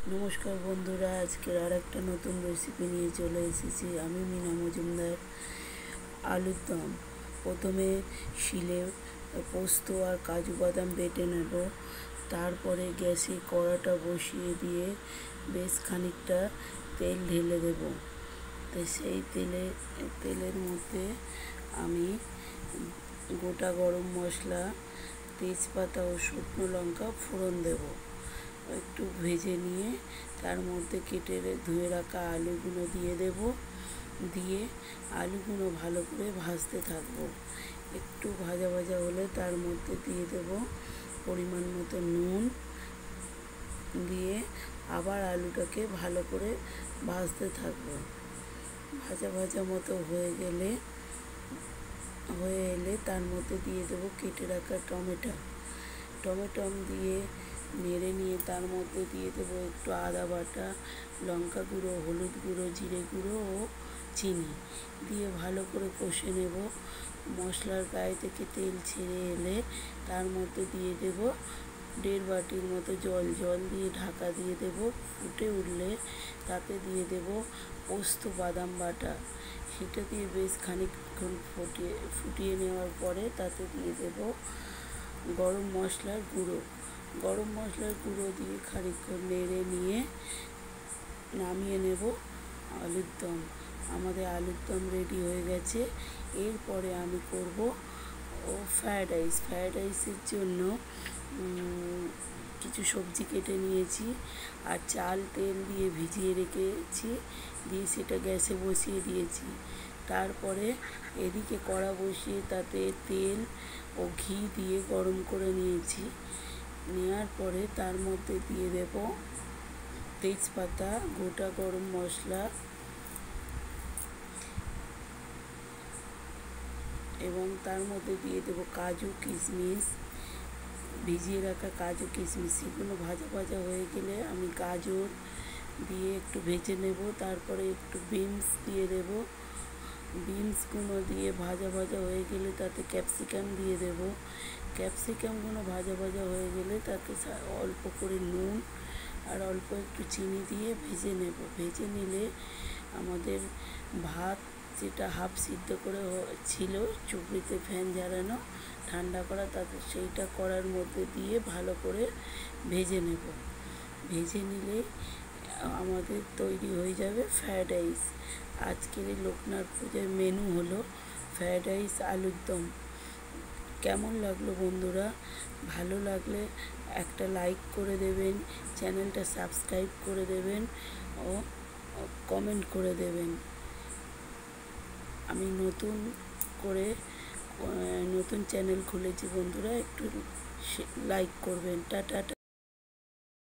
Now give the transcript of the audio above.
নমস্কার বন্ধুরা, আজকের আর একটা নতুন রেসিপি নিয়ে চলে এসেছি আমি, মিনা মজুমদার। আলুর দম। প্রথমে শিলে পোস্ত আর কাজু বাদাম বেটে নেব। তারপরে গ্যাসে কড়াটা বসিয়ে দিয়ে বেশ খানিকটা তেল ঢেলে দেব। তো সেই তেলের মধ্যে আমি গোটা গরম মশলা, তেজপাতা ও শুকনো লঙ্কা ফোড়ন দেব। একটু ভেজে নিয়ে তার মধ্যে কেটে ধুয়ে রাখা আলুগুলো দিয়ে দেব। দিয়ে আলুগুলো ভালো করে ভাজতে থাকবো। একটু ভাজা ভাজা হলে তার মধ্যে দিয়ে দেব পরিমাণ মতো নুন। দিয়ে আবার আলুটাকে ভালো করে ভাজতে থাকবো। ভাজা ভাজা মতো হয়ে এলে তার মধ্যে দিয়ে দেবো কেটে রাখা টমেটো দিয়ে নেড়ে নিয়ে তার মধ্যে দিয়ে দেবো একটু আদা বাটা, লঙ্কা গুঁড়ো, হলুদ গুঁড়ো, জিরে গুঁড়ো ও চিনি দিয়ে ভালো করে কষে নেব। মশলার গায়ে থেকে তেল ছেড়ে এলে তার মধ্যে দিয়ে দেব 1.5 বাটির মতো জল দিয়ে ঢাকা দিয়ে দেব। ফুটে উঠলে তাতে দিয়ে দেব পোস্ত বাদাম বাটা। সেটা দিয়ে বেশ খানিকক্ষণ ফুটিয়ে নেওয়ার পরে তাতে দিয়ে দেব গরম মশলার গুঁড়ো দিয়ে খানিকক্ষণ নেড়ে নিয়ে নামিয়ে নেব আলুর দম। আমাদের আলুর দম রেডি হয়ে গেছে। এরপরে আমি করব ফ্রায়েড রাইসের জন্য কিছু সবজি কেটে নিয়েছি আর চাল তেল দিয়ে ভিজিয়ে রেখেছি, দিয়ে সেটা গ্যাসে বসিয়ে দিয়েছি। তারপরে এদিকে কড়া বসিয়ে তাতে তেল ও ঘি দিয়ে গরম করে নিয়েছি। নেওয়ার পরে তার মধ্যে দিয়ে দেব তেজপাতা, গোটা গরম মশলা এবং তার মধ্যে দিয়ে দেব কাজু কিশমিশ, ভিজিয়ে রাখা কাজু কিশমিশ। সেগুলো ভাজা ভাজা হয়ে গেলে আমি গাজর দিয়ে একটু ভেজে নেব। তারপরে একটু বিনস দিয়ে দেব। বিনসগুলো দিয়ে ভাজা ভাজা হয়ে গেলে তাতে ক্যাপসিকাম দিয়ে দেব। ক্যাপসিকামগুলো ভাজা ভাজা হয়ে গেলে তাতে অল্প করে নুন আর অল্প একটু চিনি দিয়ে ভেজে নেব। ভেজে নিলে আমাদের ভাত যেটা হাফ সিদ্ধ করে ছিল, চুপড়িতে ফ্যান ঝাড়ানো ঠান্ডা করা, তাতে সেইটা কড়ার মধ্যে দিয়ে ভালো করে ভেজে নেব। ভেজে নিলে আমাদের তৈরি হয়ে যাবে ফ্রায়েড রাইস। আজকের এই লোকনাথ পুজোর মেনু হলো ফ্রায়েড রাইস, আলুর দম। কেমন লাগলো বন্ধুরা? ভালো লাগলে একটা লাইক করে দেবেন, চ্যানেলটা সাবস্ক্রাইব করে দেবেন ও কমেন্ট করে দেবেন। আমি নতুন চ্যানেল খুলেছি বন্ধুরা, একটু লাইক করবেন। টাটা।